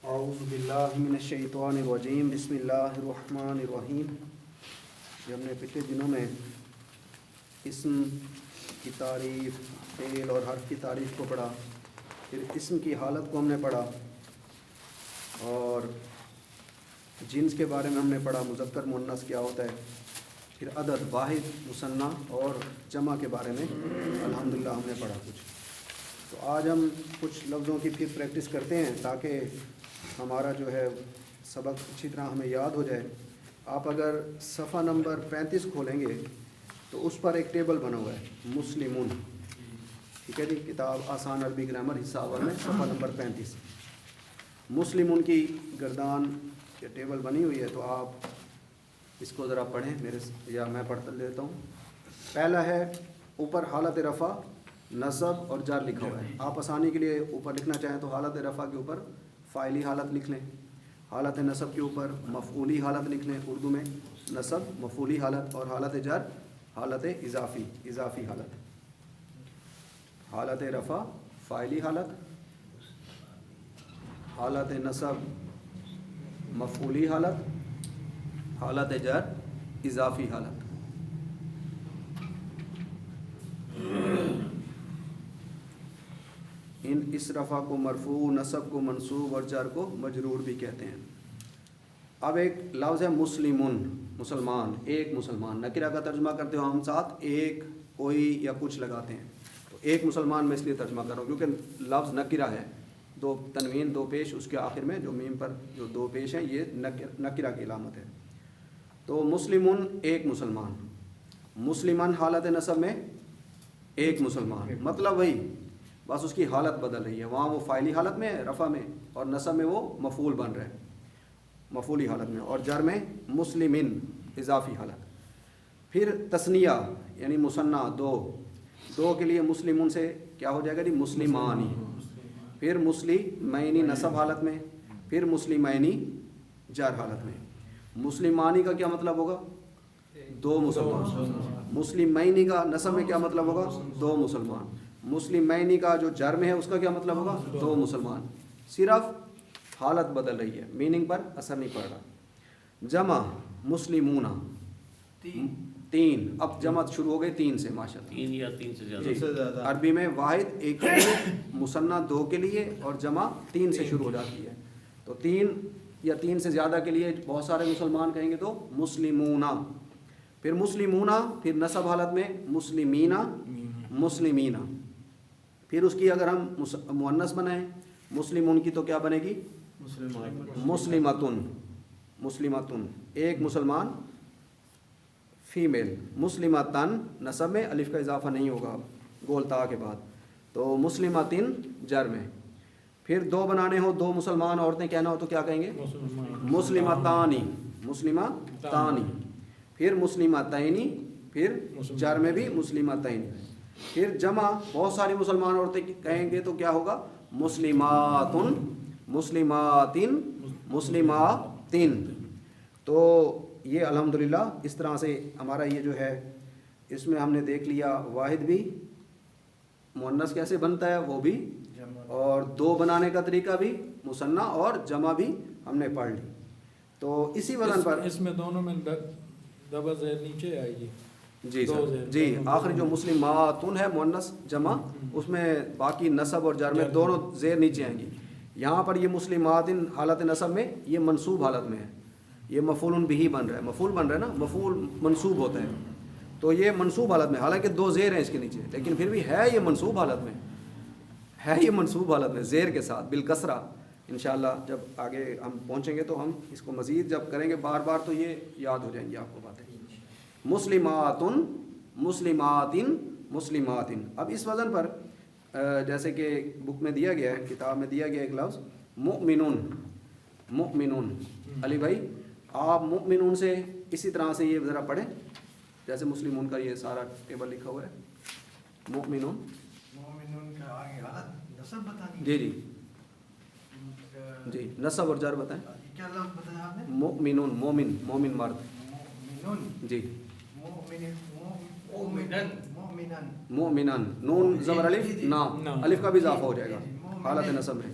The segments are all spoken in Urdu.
اعوذ باللہ من الشیطان الرجیم بسم اللہ الرحمن الرحیم۔ یہ ہم نے پچھلے دنوں میں اسم کی تعریف، فعل اور حرف کی تعریف کو پڑھا، پھر اسم کی حالت کو ہم نے پڑھا اور جنس کے بارے میں ہم نے پڑھا، مذکر مؤنث کیا ہوتا ہے، پھر عدد، واحد، مثنیٰ اور جمع کے بارے میں الحمدللہ ہم نے پڑھا کچھ۔ تو آج ہم کچھ لفظوں کی پھر پریکٹس کرتے ہیں تاکہ ہمارا جو ہے سبق اچھی طرح ہمیں یاد ہو جائے۔ آپ اگر صفحہ نمبر 35 کھولیں گے تو اس پر ایک ٹیبل بنا ہوا ہے، مسلمون، ٹھیک ہے جی، کتاب آسان عربی گرامر حصہ اول میں صفحہ نمبر 35 مسلمون کی گردان یہ ٹیبل بنی ہوئی ہے، تو آپ اس کو ذرا پڑھیں یا میں پڑھ لیتا ہوں۔ پہلا ہے اوپر حالت رفع، نصب اور جر لکھا ہوا ہے۔ آپ آسانی کے لیے اوپر لکھنا چاہیں تو حالت رفع کے اوپر فاعلی حالت لکھ لیں، حالت نصب کے اوپر مفعولی حالت لکھ لیں، اردو میں نصب مفعولی حالت، اور حالت جر حالت اضافی حالت۔ حالت رفع فاعلی حالت، حالت نصب مفعولی حالت، حالت جر اضافی حالت۔ اس رفع کو مرفوع، نصب کو منصوب اور جر کو مجرور بھی کہتے ہیں۔ اب ایک لفظ ہے مسلمون، مسلمان، ایک مسلمان۔ نکرہ کا ترجمہ کرتے ہو ہم ساتھ ایک، کوئی یا کچھ لگاتے ہیں، تو ایک مسلمان میں اس لیے ترجمہ کر رہا ہوں کیونکہ لفظ نکرہ ہے، دو تنوین دو پیش، اس کے آخر میں جو میم پر جو دو پیش ہیں یہ نکرہ کی علامت ہے۔ تو مسلمون ایک مسلمان، مسلمان حالت نصب میں ایک مسلمان، مطلب وہی، بس اس کی حالت بدل رہی ہے، وہاں وہ فاعلی حالت میں ہے رفع میں، اور نصب میں وہ مفعول بن رہا ہے مفعولی حالت میں، اور جر میں مسلمین اضافی حالت۔ پھر تثنیہ یعنی مثنیٰ، دو کے لیے مسلمون سے کیا ہو جائے گا جی، مسلمانی، پھر مسلمینی نصب حالت میں، پھر مسلمینی جر حالت میں۔ مسلمانی کا کیا مطلب ہوگا، دو مسلمان۔ مسلمینی کا نصب میں کیا مطلب ہوگا، دو مسلمان۔ مسلمینی کا جو جر میں ہے اس کا کیا مطلب ہوگا، دو مسلمان۔ صرف حالت بدل رہی ہے، میننگ پر اثر نہیں پڑ رہا۔ جمع مسلمون، تین، اب جمع شروع ہو گئی تین سے، ماشاءاللہ، تین یا تین سے زیادہ، جی، عربی میں واحد ایک کے لیے، مثنیٰ دو کے لیے، اور جمع تین سے شروع ہو جاتی ہے۔ تو تین یا تین سے زیادہ کے لیے بہت سارے مسلمان کہیں گے تو مسلمون، پھر مسلمون، پھر نصب حالت میں مسلمین، مسلمین، پھر اس کی اگر ہم مؤنث بنائیں مسلمون کی تو کیا بنے گی، مسلمتن، مسلمتن، ایک مسلمان، فیمیل۔ مسلمتن نصب میں الف کا اضافہ نہیں ہوگا گول تا کے بعد، تو مسلمتن جر میں۔ پھر دو بنانے ہو، دو مسلمان عورتیں کہنا ہو تو کیا کہیں گے، مسلمتانی، مسلمتانی، پھر مسلمتینی، پھر جر میں بھی مسلمتین۔ پھر جمع بہت ساری مسلمان عورتیں کہیں گے تو کیا ہوگا، مسلماتن، مسلماتن، مسلماتن۔ تو یہ الحمدللہ اس طرح سے ہمارا یہ جو ہے، اس میں ہم نے دیکھ لیا واحد بھی مؤنث کیسے بنتا ہے وہ بھی، اور دو بنانے کا طریقہ بھی، مثنیٰ اور جمع بھی ہم نے پڑھ لی۔ تو اسی وزن پر اس میں دونوں میں ڈبل زیر نیچے آئے گی، جی سر، جی، آخری جو مسلماتن ہے مؤنث جمع، اس میں باقی نصب اور جر میں دونوں زیر نیچے آئیں گی۔ یہاں پر یہ مسلماتن حالت نصب میں یہ منصوب حالت میں ہے، یہ مفعول بہ بن رہا ہے، مفعول بن رہا ہے نا، مفعول منصوب ہوتا ہے، تو یہ منصوب حالت میں، حالانکہ دو زیر ہیں اس کے نیچے، لیکن پھر بھی ہے یہ منصوب حالت میں، ہے یہ منصوب حالت میں زیر کے ساتھ بالکسرہ۔ انشاءاللہ جب آگے ہم پہنچیں گے تو ہم اس کو مزید جب کریں گے بار بار تو یہ یاد ہو جائیں گی آپ کو باتیں۔ مسلماتن، مسلماتن، مسلماتن۔ اب اس وزن پر جیسے کہ بک میں دیا گیا ہے، کتاب میں دیا گیا ایک لفظ مؤمنون، مؤمنون۔ علی بھائی آپ مؤمنون سے اسی طرح سے یہ ذرا پڑھیں جیسے مسلمون کا یہ سارا ٹیبل لکھا ہوا ہے، مؤمنون، مومنون کا آگے حالت نصب بتانی، جی جی جی، نصب اور جر بتائیں۔ کیا لفظ بتایا آپ نے، مؤمنون، مومن، مومن مرد، مومنون، جی، مومنن، مومنن، مومنن، نون زبر الف نا، الف کا بھی اضافہ ہو جائے گا حالت نصب میں،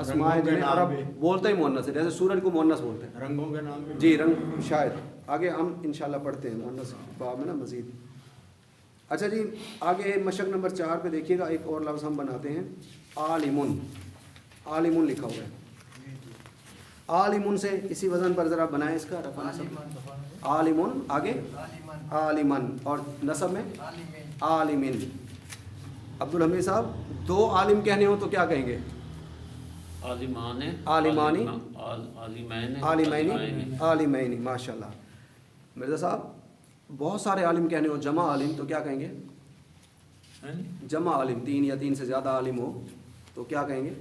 اسماء رنگوں کے جنہیں نام عرب بھی۔ بولتے ہی مؤنث ہے، جیسے سورج کو مؤنث بولتے ہیں. رنگوں کے نام بھی جی رنگ شاید آگے ہم انشاءاللہ پڑھتے ہیں مؤنث باب میں نا مزید. اچھا جی آگے مشق نمبر 4 پہ دیکھیے گا، ایک اور لفظ ہم بناتے ہیں عالمن. عالمن لکھا ہوا ہے. عالمن سے اسی وزن پر ذرا بنائیں اس کا رفع نصب. عالمن آگے عالمن اور نصب میں عالمن. عبدالحمید صاحب دو عالم کہنے ہو تو کیا کہیں گے؟ عالمان عالمانی عالمین عالمینی عالمینی. ماشاء اللہ. مرزا صاحب بہت سارے عالم کہنے ہو جمع عالم تو کیا کہیں گے؟ جمع عالم 3 یا 3 سے زیادہ عالم ہو تو کیا کہیں گے؟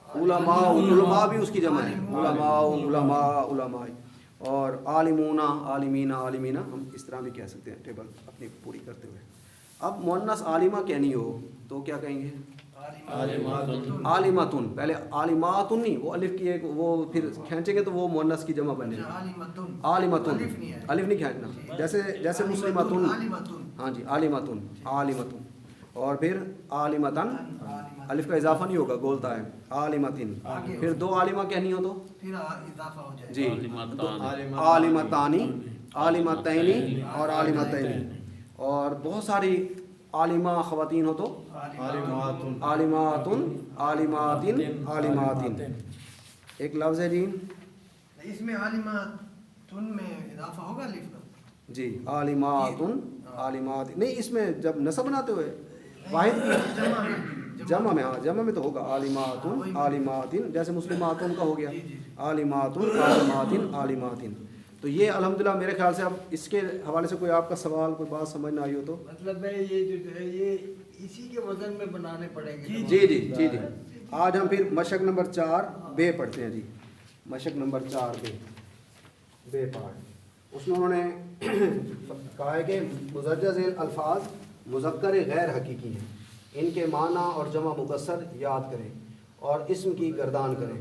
علماء. علماء بھی اس کی جمع ہے، علماء علماء علماء. اور عالمون عالمین عالمین ہم اس طرح بھی کہہ سکتے ہیں ٹیبل اپنی پوری کرتے ہوئے. اب مؤنث عالمہ کہنی ہو تو کیا کہیں گے؟ عالماتن. پہلے عالماتن نہیں، وہ الف کی ایک وہ پھر کھینچیں گے تو وہ مؤنث کی جمع بنے گی. عالمتن الف نہیں کھینچنا، جیسے مسلماتن. ہاں جی عالماتن عالمتن. اور پھر عالمتن الف کا اضافہ نہیں ہوگا گولتا ہے عالمتن. پھر دو عالمہ کہنی ہو تو پھر اضافہ ہو جائے. جی عالمتانی عالمتینی اور عالمتینی. اور بہت ساری عالمہ خواتین ہو تو عالماتن عالماتن عالماتن عالماتن. ایک لفظ ہے جی اس میں عالماتن میں اضافہ ہوگا الف کا. جی عالماتن عالمات نہیں، اس میں جب نصب بناتے ہوئے واحد جمع میں، ہاں جمع میں تو ہوگا عالماتن عالماتن، جیسے مسلماتن کا ہو گیا عالماتن عالماتن عالماتن. تو یہ الحمدللہ میرے خیال سے اب اس کے حوالے سے کوئی آپ کا سوال کوئی بات سمجھ نہ آئی ہو تو مطلب ہے یہ جو ہے یہ اسی کے وزن میں بنانے پڑیں گے. جی جی جی جی. آج ہم پھر مشق نمبر 4 بے پڑھتے ہیں جی. مشق نمبر 4 بے پارٹ. اس میں انہوں نے کہا ہے کہ مزجہ ذیل الفاظ مذکر غیر حقیقی ہیں، ان کے معنی اور جمع مکسر یاد کریں اور اسم کی گردان کریں.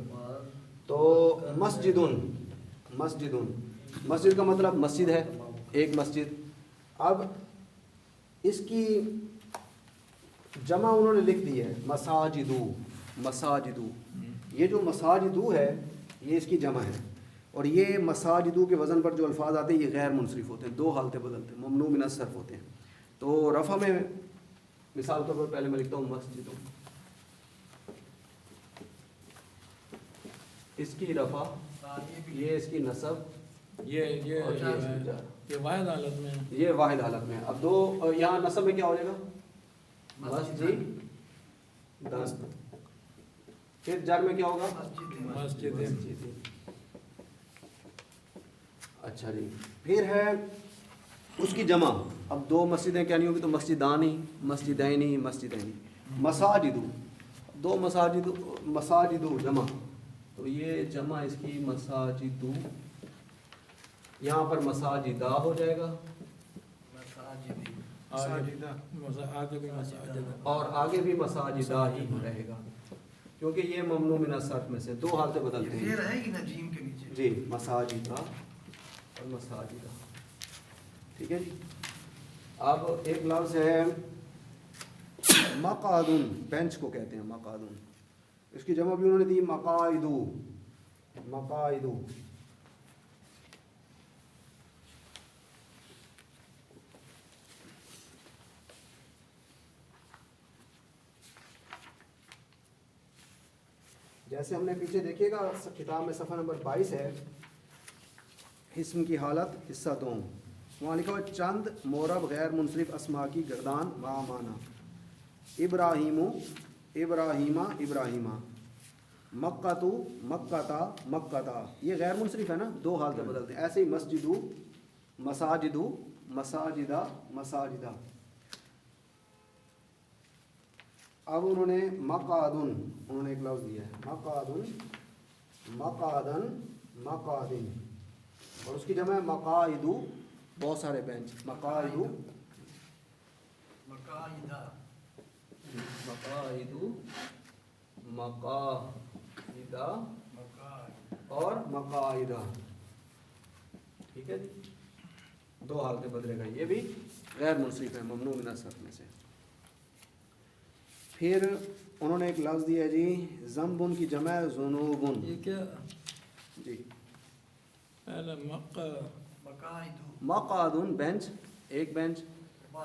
تو مسجدن مسجدن، مسجد کا مطلب مسجد ہے، ایک مسجد. اب اس کی جمع انہوں نے لکھ دی ہے مساجدو. مساجدو یہ جو مساجدو ہے یہ اس کی جمع ہے. اور یہ مساجدو کے وزن پر جو الفاظ آتے ہیں یہ غیر منصرف ہوتے ہیں، دو حالتیں بدلتے ہیں، ممنوع من الصرف ہوتے ہیں. تو رفع میں مثال طور پر پہلے میں لکھتا ہوں مسجدو، اس کی رفع، یہ اس کی نصب، یہ واحد حالت میں یہ واحد حالت میں. اب دو یہاں نصب میں کیا ہو جائے گا؟ مسجد. پھر جر میں کیا ہوگا؟ مسجد. اچھا جی. پھر ہے اس کی جمع. اب دو مسجدیں کہنی ہوگی تو مسجدانی مسجدینی مسجدینی. مساجدو دو مساجدو جمع، تو یہ جمع اس کی مساجدو. یہاں پر مساجدہ ہو جائے گا آگے بھی مساجد اور آگے بھی مساجدہ ہی رہے گا، کیونکہ یہ ممنوع من الصرف میں سے دو حالتیں بدلتے ہیں. یہ رہے گی نا جیم کے نیچے. جی مساجدہ اور مساجدہ. ٹھیک ہے جی. اب ایک لفظ ہے مقعدن، بینچ کو کہتے ہیں مقعدن. اس کی جمع بھی انہوں نے دی مقاعدو. مقاعدو جیسے ہم نے پیچھے دیکھیے گا کتاب میں صفحہ نمبر 22 ہے، اسم کی حالت حصہ دوم. وہاں لکھا ہوا چند مورب غیر منصرف اسماء کی گردان معنی. ابراہیم ابراہیمہ ابراہیمہ، مکتو مکتا مکتا. یہ غیر منصرف ہے نا، دو حالتیں بدلتے ہیں. ایسے ہی مسجدو مساجدو مساجدہ مساجدہ. اب انہوں نے مقعدن، انہوں نے ایک لفظ دیا ہے مقعدن مقعدن مقعدن، اور اس کی جمع ہے مقاعدو. بہت سارے بینچ مقاعدو مقاعدہ مقاعدو مقاعدہ اور مقاعدہ. ٹھیک ہے جی. دو حالتیں بدلے گا، یہ بھی غیر منصرف ہے ممنوع من الصرف میں سے. پھر انہوں نے ایک لفظ دیا ہے جی ذنبن کی جمع ہے ذنوبن. یہ کیا جی مقاعدو مقعدن بینچ، ایک بینچ،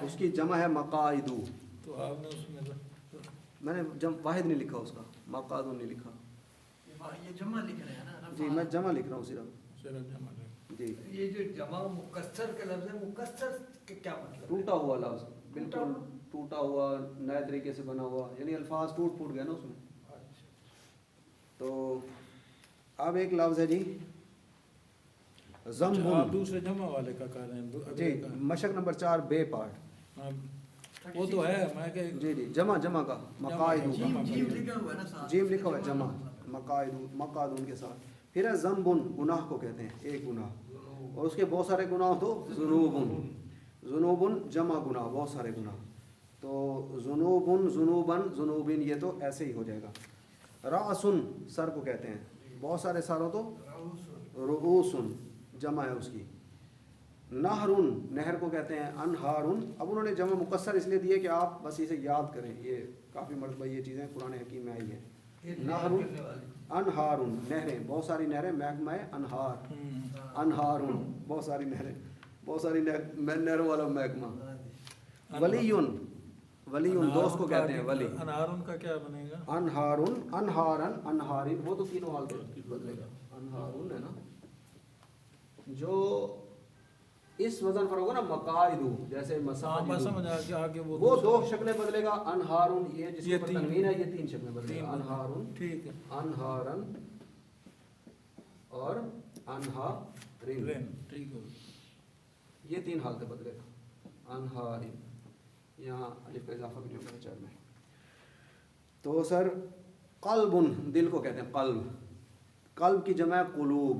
اس کی جمع ہے مقاعدو. تو آپ نے اس میں میں نے واحد نہیں لکھا اس کا، مقعدن نہیں لکھا. یہ جمع لکھ رہے ہیں نا. جی میں جمع لکھ رہا ہوں صرف. صرف جمع لیں. جی یہ جو جمع مکسر کا لفظ ہے، مکسر کے کیا مطلب ہے؟ ٹوٹا ہوا لفظ، بالکل ٹوٹا ہوا، نئے طریقے سے بنا ہوا، یعنی الفاظ ٹوٹ پھوٹ گئے نا اس میں. اچھا. تو اب ایک لفظ ہے جی آپ ضمبن. دوسرے جمع والے کا کہہ رہے ہیں. جی مشق نمبر 4 بے پارٹ. وہ تو ہے میں کہ جی جی جمع کا مقاعد، جیم لکھا ہوا ہے نا ساتھ. جیم لکھا ہوا ہے جمع، مقاعد کے ساتھ. پھر ہے ذنبن، گناہ کو کہتے ہیں، ایک گناہ، اور اس کے بہت سارے گناہ تو ذنوبن. ذنوبن جمع گناہ، بہت سارے گناہ. تو ذنوبن، ذنوبن، ذنوبن یہ تو ایسے ہی ہو جائے گا. رأسن سر کو کہتے ہیں، بہت سارے سر ہو تو رؤوسن جمع ہے اس کی. نہرن نہر کو کہتے ہیں. انہارن، اب انہوں نے جمع مکسر اس لیے دیے کہ آپ بس اسے یاد کریں، یہ کافی مرتبہ یہ چیزیں قرآن حکیم میں آئی ہے. نہرن انہارن نہریں، بہت ساری نہریں، محکمہ انہار. انہارن بہت ساری نہریں، بہت ساری نہروں والا محکمہ. ولیون، ولیون دوست کو کہتے ہیں ولی. انہارن کا کیا بنے گا؟ انہارن، انہارن، انہارن، وہ تو تینوں حال پہ بدلے گا. انہارن ہے نا جو اس وزن پر ہوگا نا مقاعدو، جیسے مساجد، سمجھ آ کہ آگے وہ دو شکلیں بدلے گا. انہارن یہ جس یہ پر تین. تنوین ہے، یہ تین شکلیں بدلے گا. انہارن، ٹھیک ہے. انہارن اور انہارن، ٹھیک ہے. یہ تین حالتیں بدلے گا. انہارن، یہاں الف کا اضافہ بھی نہیں ہوگا چار میں. تو سر قلبن دل کو کہتے ہیں قلب. قلب کی جمع ہے قلوب.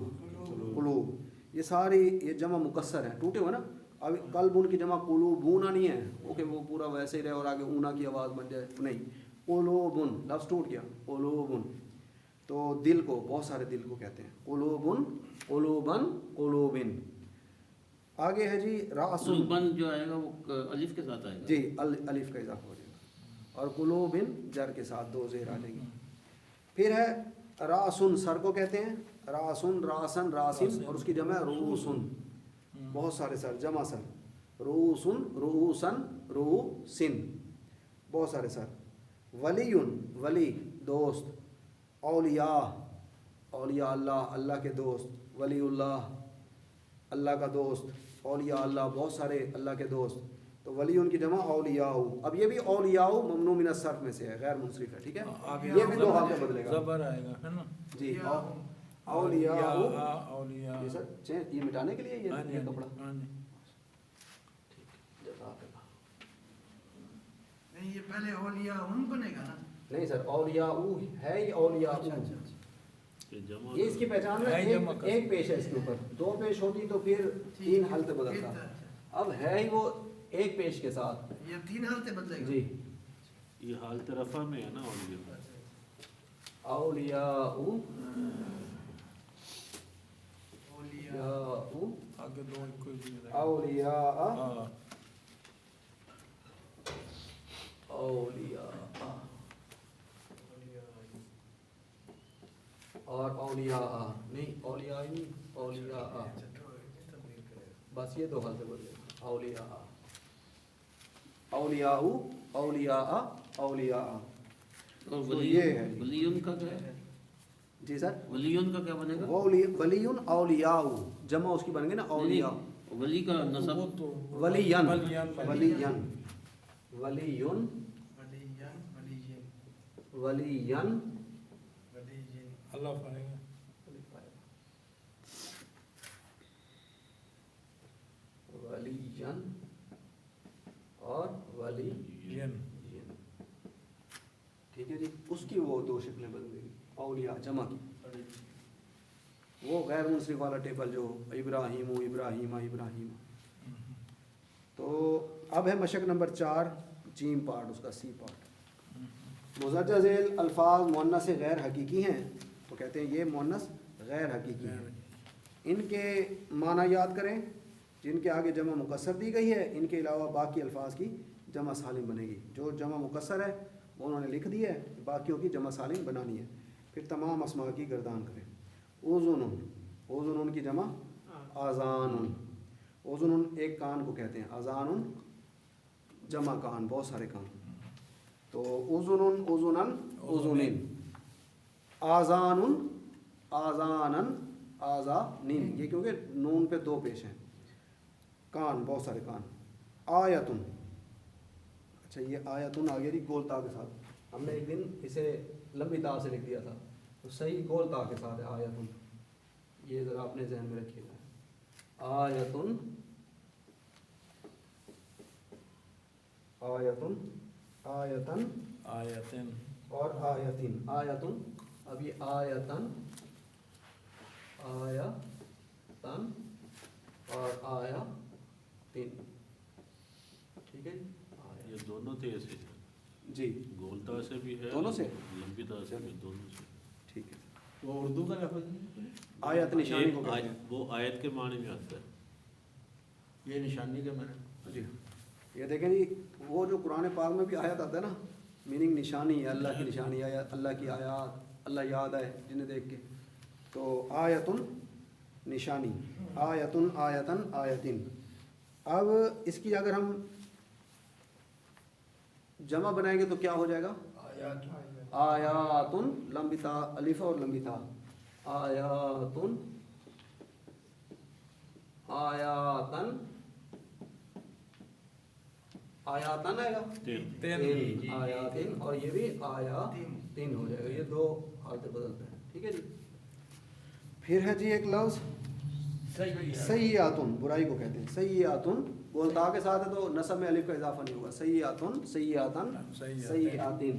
قلوب یہ ساری یہ جمع مکسر ہیں، ٹوٹے ہوئے نا. اب قلب ان کی جمع قلوبونا نہیں ہے وہ کہ وہ پورا ویسے ہی رہے اور آگے اونا کی آواز بن جائے، نہیں. قلوبن لفظ ٹوٹ گیا. قلوبن تو دل کو، بہت سارے دل کو کہتے ہیں. قلوبن، قلوبن، قلوبن. آگے ہے جی راسن، قلوبن جو آئے گا وہ الف کے ساتھ آئے گا. جی الف کا اضافہ ہو جائے گا. اور قلوبن جر کے ساتھ دو زیر آ جائیں گی. پھر ہے راسن سر کو کہتے ہیں. راسن، راسن، راسن، اور اس کی جمع ہے رؤوسن، بہت سارے سر، جمع سر. رؤوسن، رؤوسن، رؤوسن، بہت سارے سر. ولیون ولی دوست. اولیاء، اولیاء اللہ، اللہ کے دوست. ولی اللہ اللہ کا دوست. اولیاء اللہ بہت سارے اللہ کے دوست. تو ولی ان کی جمع اولیاء. اب یہ بھی اولیاء ممنوع من الصرف میں سے ہے، غیر منصرف ہے. ٹھیک ہے، یہ بھی دو حال میں بدلے گا. زبر آئے گا ہے نا. جی اولیاء. اولیاء یہ سر یہ مٹانے کے لیے یہ کپڑا. ہاں جی. جزاک اللہ. نہیں یہ پہلے اولیاء ان بنے گا نا. نہیں سر اولیاء ہے ہی اولیاء. یہ اس کی پہچان ہے، ایک پیش ہے اس کے اوپر، دو پیش ہوتی تو پھر تین حالتیں بدلتا. اب ہے ہی وہ ایک پیش کے ساتھ. یہ تین حالتیں بدلے گا. جی یہ حالت رفع میں ہے نا اولیاء. اولیاء، اولیاء آگے دو کوئی بھی نہیں. اولیاء، ہاں اولیاء اور اولیاء نہیں، اولیاء نہیں، اولیاء. بس یہ دو حالتیں بدلے گا. اولیاء، اولیاء، اولیاء، اولیاء. اور تو یہ ہے. ولیون کا کیا ہے؟ جی سر ولیون کا کیا بنے گا؟ ولیون اولیاء جمع اس کی بن گئی نا اولیاء. ولی کا نسب ولیین، ولیین، ولیین، ولیون، ولیین. اللہ پائے گا. ولیین اور ولی. ٹھیک ہے جی. اس کی وہ دو شکلیں بدل گئی. اولیاء جمع کی، وہ غیر منصرف والا ٹیبل جو ابراہیم و ابراہیم ابراہیم. تو اب ہے مشق نمبر 4 جیم پارٹ، اس کا سی پارٹ. مزجہ ذیل الفاظ مؤنث غیر حقیقی ہیں تو کہتے ہیں یہ مؤنث غیر حقیقی ہیں. ان کے معنی یاد کریں. جن کے آگے جمع مکسر دی گئی ہے ان کے علاوہ باقی الفاظ کی جمع سالم بنے گی. جو جمع مکسر ہے وہ انہوں نے لکھ دیا ہے، باقیوں کی جمع سالم بنانی ہے. پھر تمام اسماء کی گردان کریں. اوزن، اوزن کی جمع آذان. اوزن ایک کان کو کہتے ہیں، آذان جمع کان، بہت سارے کان. تو اوزن، اوزنن، اوزنین. آذان، آذانن، آذانین. یہ کیونکہ نون پہ دو پیش ہیں. کان، بہت سارے کان. آیتن، اچھا یہ آیتن آ گئی گول تا کے ساتھ. ہم نے ایک دن اسے لمبی تا سے لکھ دیا تھا، تو صحیح گول تا کے ساتھ ہے آیتن. یہ ذرا اپنے ذہن میں رکھیے گا. آیتن، آیتن، آیتن، آیتن اور آیتن. آیتن، اب یہ آیتن، آیتن اور آیتن. ٹھیک ہے یہ دونوں تھے ایسے جی، گولتا سے بھی ہے، دونوں سے؟ لمبی تا سے بھی، دونوں سے. ٹھیک ہے. وہ اردو کا لفظ نہیں؟ آیت نشانی کو کہتے آیت، ہیں. وہ آیت کے معنی میں آتا ہے. یہ نشانی کا معنی. جی یہ دیکھیں جی، وہ جو قرآن پاک میں بھی آیت آتا ہے نا، میننگ نشانی ہے، اللہ کی نشانی ہے، اللہ کی آیات، اللہ یاد ہے جنہیں دیکھ کے. تو آیتن نشانی، آیتن، آیتن، آیتن. اب اس کی اگر ہم جمع بنائیں گے تو کیا ہو جائے گا؟ آیاتن، لمبی تا، الف اور لمبی تا. آیاتن، آیاتن، آیاتن آئے گا، تین. آیاتن، اور یہ بھی آیاتن ہو جائے گا. یہ دو حالتیں بدلتے ہیں. ٹھیک ہے جی. پھر ہے جی ایک لفظ سیئاتن، برائی کو کہتے ہیں. سیئاتن گولتا کے ساتھ ہے تو نسب میں الف کا اضافہ نہیں ہوگا. سیئاتن، سیئاتن، سیئاتن،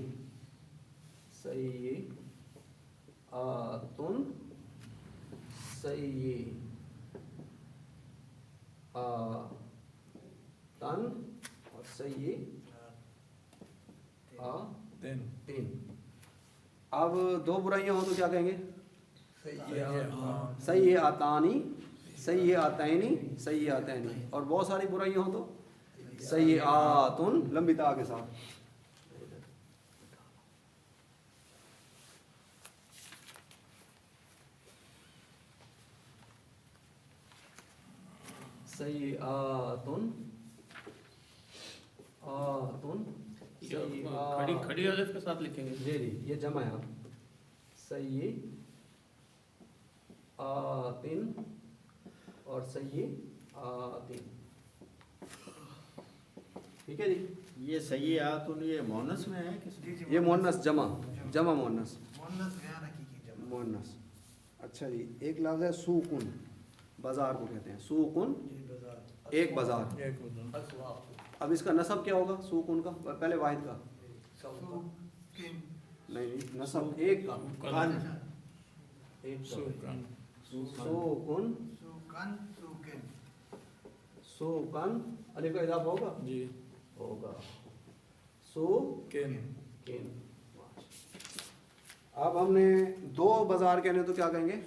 سیئاتن، سیئاتن اور سیئاتن. اب دو برائیاں ہوں تو کیا کہیں گے؟ سیئاتانی، سیئاتینی، سیئاتینی. اور بہت ساری برائیاں ہوں تو سیئاتن، لمبی تا کے ساتھ. سیئاتن، آتن، کھڑی کھڑی الف کے ساتھ لکھیں گے. جی جی یہ جمع ہے. آپ سیئاتن اور سیئاتن. ٹھیک ہے جی. یہ سیئات یہ مونس میں ہے کس میں؟ یہ مؤنث جمع، جمع مؤنث، مؤنث غیر حقیقی جمع. مؤنث. اچھا جی ایک لفظ ہے سوقن، بازار کو کہتے ہیں. سوقن ایک بازار. اب اس کا نسب کیا ہوگا سوقن کا؟ پہلے واحد کا سوکن، نہیں، نسب ایک کا. ایک کا. سوقن، سوکن، سوکن. سوقن، الف کا اضافہ ہوگا؟ جی ہوگا. سوقن. اب ہم نے دو بازار کہنے تو کیا کہیں گے؟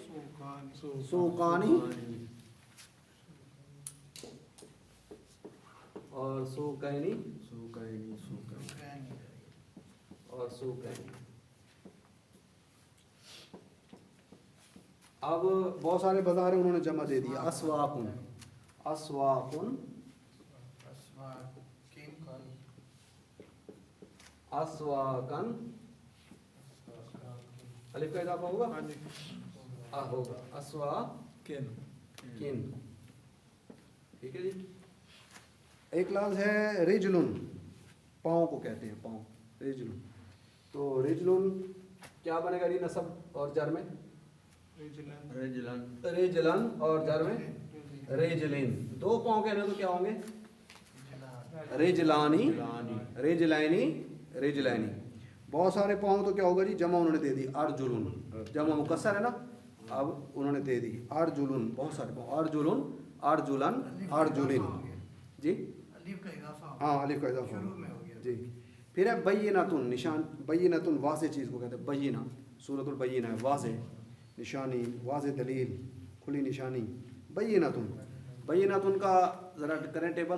سوقانی اور سوقینی اور سوقینی. اب بہت سارے بازار انہوں نے جمع دے دیا. اسواقن، اسواقن، اسواقن. الف کا اضافہ ہوگا؟ ہوگا. اسواقن. ٹھیک ہے جی. ایک لفظ ہے رجلن، پاؤں کو کہتے ہیں. پاؤں، رجلن. تو رجلن کیا بنے گا جی نسب اور جر میں؟ رجلن. رجلن اور جر میں رجلین. دو پاؤں کہنے تو کیا ہوں گے؟ رجلانی، رجلینی، رجلینی. بہت سارے پاؤں تو کیا ہوگا جی؟ جمع انہوں نے دے دی ارجلن. جمع مکسر ہے نا، اب انہوں نے دے دی ارجلن. بہت سارے پاؤں. ارجلن، ارجلن، ارجلن. جی الف کا اضافہ ہو ہاں الف کا اضافہ شروع میں ہو گیا. جی. پھر ہے بینتن، نشان. بینتن واضح چیز کو کہتے ہیں. بینہ، سورۃ البینہ ہے، واضح نشانی، واضح دلیل، کھلی نشانی. بینتن. بینتن کا ذرا کریں ٹیبل